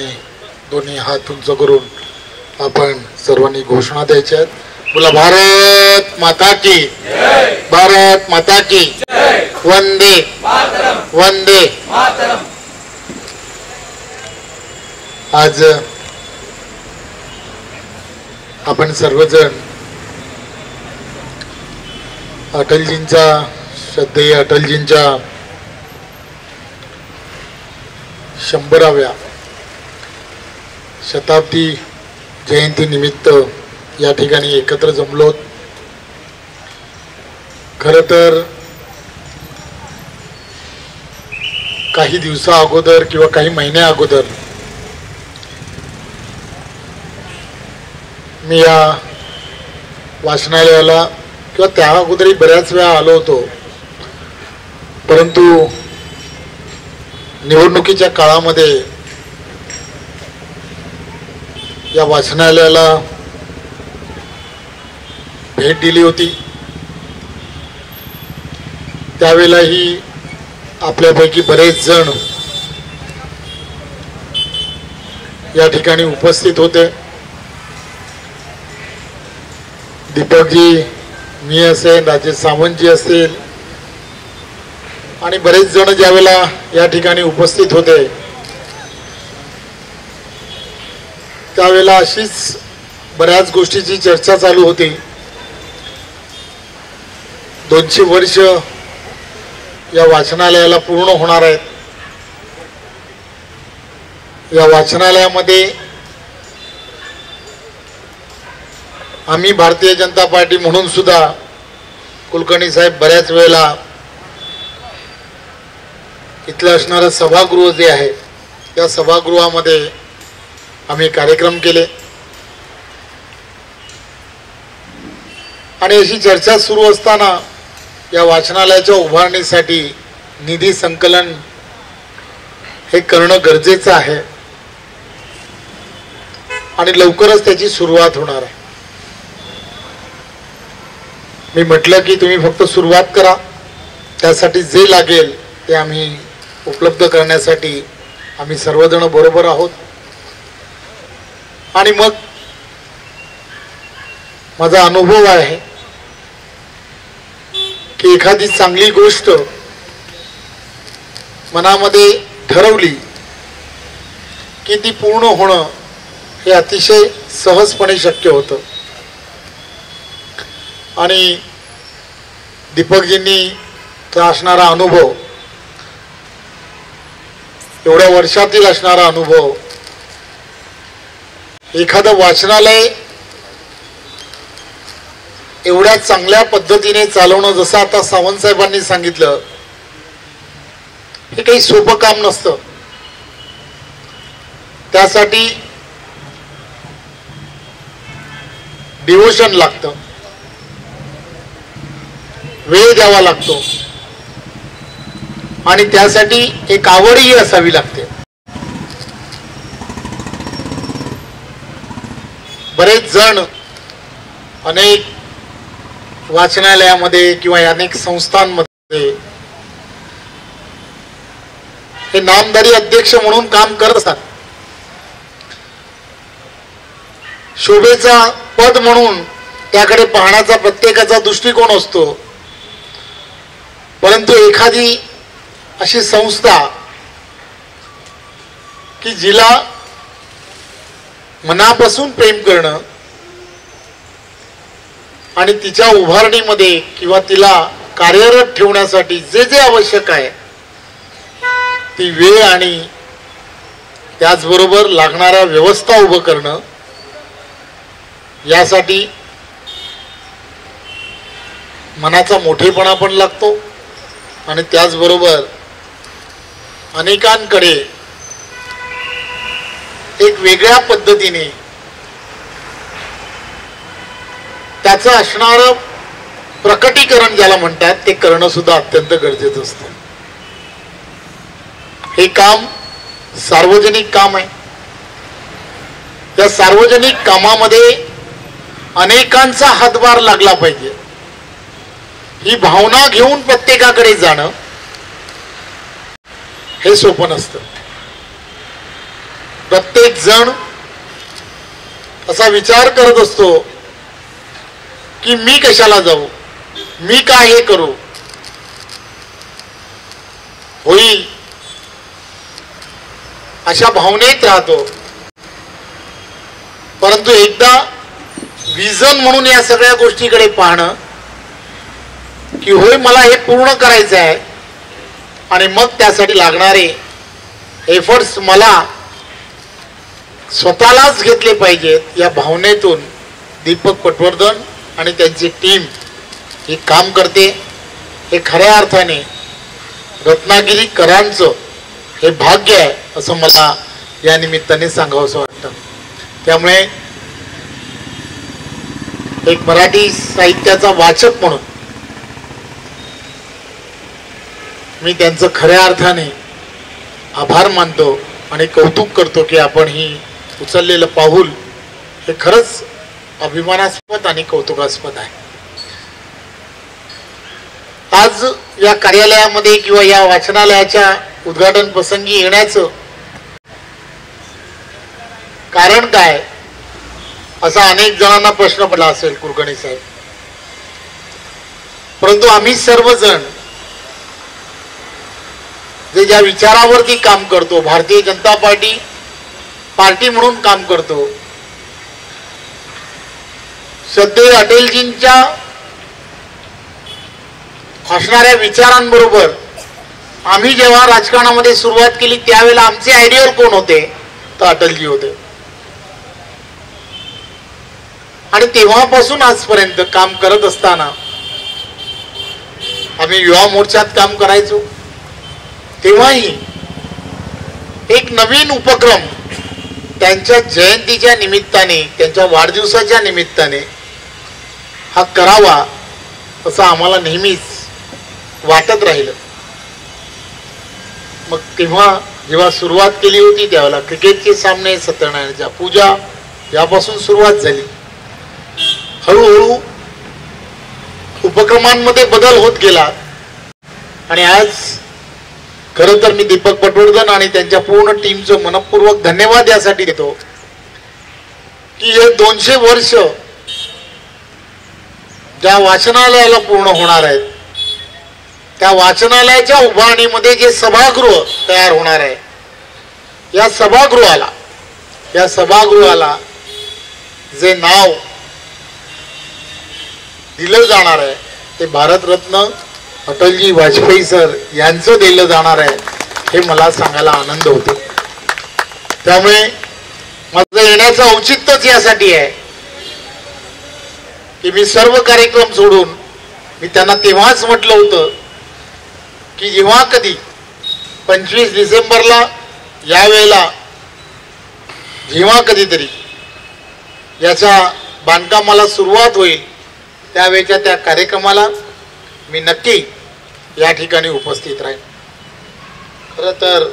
दोन्ही हात उंच करून आपण सर्वांनी घोषणा द्यायच्या आहेत. बोला भारत माता की जय, भारत माता की जय, वंदे मातरम, वंदे मातरम. आज आपण सर्वजण अटलजींचा श्रद्धेय अटलजींच्या 100व्या शताब्दी जयंती निमित्त या ठिकाणी एकत्र जमलोत. खरं तर काही दिवसा अगोदर किंवा काही महिन्या अगोदर मी या वाचनालयाला किंवा त्या अगोदरही बऱ्याच वेळा आलो होतो, परंतु निवडणुकीच्या काळामध्ये या वाचनालयाला भेट दिली होती. त्यावेळेलाही आपल्यापैकी बरेच जण या ठिकाणी उपस्थित होते. दीपकजी, मी असेल, राजेश सावंतजी असेल आणि बरेच जण ज्यावेळेला या ठिकाणी उपस्थित होते त्यावेळेला अशीच बऱ्याच गोष्टीची चर्चा चालू होती. 200 वर्ष या वाचनालयाला पूर्ण होणार आहेत. या वाचनालयामध्ये आम्ही भारतीय जनता पार्टी म्हणून सुद्धा कुलकर्णी साहेब बऱ्याच वेळेला इथलं असणारं सभागृह जे आहे त्या सभागृहामध्ये आम्ही कार्यक्रम केले आणि अशी चर्चा सुरू असताना या वाचनालयाच्या उभारणीसाठी निधी संकलन हे करणं गरजेचं आहे आणि लवकरच त्याची सुरुवात होणार आहे. मी म्हटलं की तुम्ही फक्त सुरुवात करा, त्यासाठी जे लागेल ते आम्ही उपलब्ध करण्यासाठी आम्ही सर्वजण बरोबर आहोत. आणि मग माझा अनुभव आहे की एखादी चांगली गोष्ट मनामध्ये ठरवली की ती पूर्ण होणं हे अतिशय सहजपणे शक्य होतं. आणि दीपकजींनी तो असणारा अनुभव, एवढ्या वर्षातील असणारा अनुभव, एखादं वाचनालय एवढ्या चांगल्या पद्धतीने चालवणं, जसं आता सावंत साहेबांनी सांगितलं, हे काही सोपं काम नसतं. त्यासाठी डिव्होशन लागतं, वेळ द्यावा लागतो आणि त्यासाठी एक आवडही असावी लागते. बरेच जण अनेक वाचनालयामध्ये किंवा अनेक संस्थांमध्ये हे नामधारी अध्यक्ष म्हणून काम करत असतात. शोभेचा पद म्हणून त्याकडे पाहण्याचा प्रत्येकाचा दृष्टिकोन असतो, परंतु एखादी अशी संस्था की जिला मनापासून प्रेम करणं आणि तिच्या उभारणीमध्ये किंवा तिला कार्यरत ठेवण्यासाठी जे जे आवश्यक आहे ती वेळ आणि त्याचबरोबर लागणाऱ्या व्यवस्था उभं करणं, यासाठी मनाचा मोठेपणा पण लागतो आणि त्याचबरोबर अनेकांकडे एक वेगळ्या पद्धतीने त्याचं असणारं प्रकटीकरण ज्याला म्हणतात ते करणं सुद्धा अत्यंत गरजेचं असतं. हे काम सार्वजनिक काम आहे. त्या सार्वजनिक कामामध्ये अनेकांचा हातभार लागला पाहिजे. ही भावना घेऊन प्रत्येकाकडे जाणं हे सोपं नसतं. प्रत्येक जण असा विचार करत असतो की मी कशाला जाऊ, मी काय हे करू, होईल अशा भावनेत राहतो. परंतु एकदा विजन म्हणून या सगळ्या गोष्टीकडे पाहणं की होय मला हे पूर्ण करायचं आहे आणि मग त्यासाठी लागणारे एफर्ट्स मला स्वतःलाच घेतले पाहिजेत, या भावनेतून दीपक पटवर्धन आणि त्यांची टीम हे काम करते. हे खऱ्या अर्थाने रत्नागिरीकरांचं हे भाग्य आहे असं मला या निमित्ताने सांगावंसं वाटतं. त्यामुळे एक मराठी साहित्याचा वाचक म्हणून मी त्यांचं खऱ्या अर्थाने आभार मानतो आणि कौतुक करतो की आपण ही उचललेलं पाऊल हे खरंच अभिमानास्पद आणि कौतुकास्पद आहे. आज या कार्यालयामध्ये किंवा या वाचनालयाच्या उद्घाटन प्रसंगी येण्याचं कारण काय असा अनेक जणांना प्रश्न पडला असेल कुलकर्णी साहेब. परंतु आम्ही सर्वजण जे ज्या विचारावरती काम करतो, भारतीय जनता पार्टी म्हणून काम करतो, श्रद्धेय अटलजींच्या असणाऱ्या विचारांबरोबर आम्ही जेव्हा राजकारणामध्ये सुरुवात केली त्यावेळेला आमचे आयडियल कोण होते तर अटलजी होते. आणि तेव्हापासून आजपर्यंत काम करत असताना आम्ही युवा मोर्चात काम करायचो. तेव्हाही एक नवीन उपक्रम त्यांच्या जयंतीच्या निमित्ताने, त्यांच्या वाढदिवसाच्या निमित्ताने हा करावा असं आम्हाला नेहमीच वाटत राहिलं. मग तेव्हा जेव्हा सुरुवात केली होती त्यावेळेला क्रिकेटचे सामने, सत्यनारायणाच्या पूजा यापासून सुरुवात झाली. हळूहळू उपक्रमांमध्ये बदल होत गेला आणि आज खरं तर मी दीपक पटवर्धन आणि त्यांच्या पूर्ण टीमचं मनपूर्वक धन्यवाद यासाठी देतो की हे 200 वर्ष ज्या वाचनालयाला पूर्ण होणार आहेत त्या वाचनालयाच्या उभारणीमध्ये जे सभागृह तयार होणार आहे या सभागृहाला जे नाव दिलं जाणार आहे ते भारतरत्न अटलजी वाजपेयी सर यांचं दिलं जाणार आहे हे मला सांगायला आनंद होतो. त्यामुळे माझं येण्याचं औचित्यच यासाठी आहे की मी सर्व कार्यक्रम सोडून मी त्यांना तेव्हाच म्हटलं होतं की जेव्हा कधी 25 डिसेंबरला यावेळेला जेव्हा कधीतरी याच्या बांधकामाला सुरुवात होईल त्यावेळेच्या त्या कार्यक्रमाला मी नक्की या ठिकाणी उपस्थित राहीन. खरं तर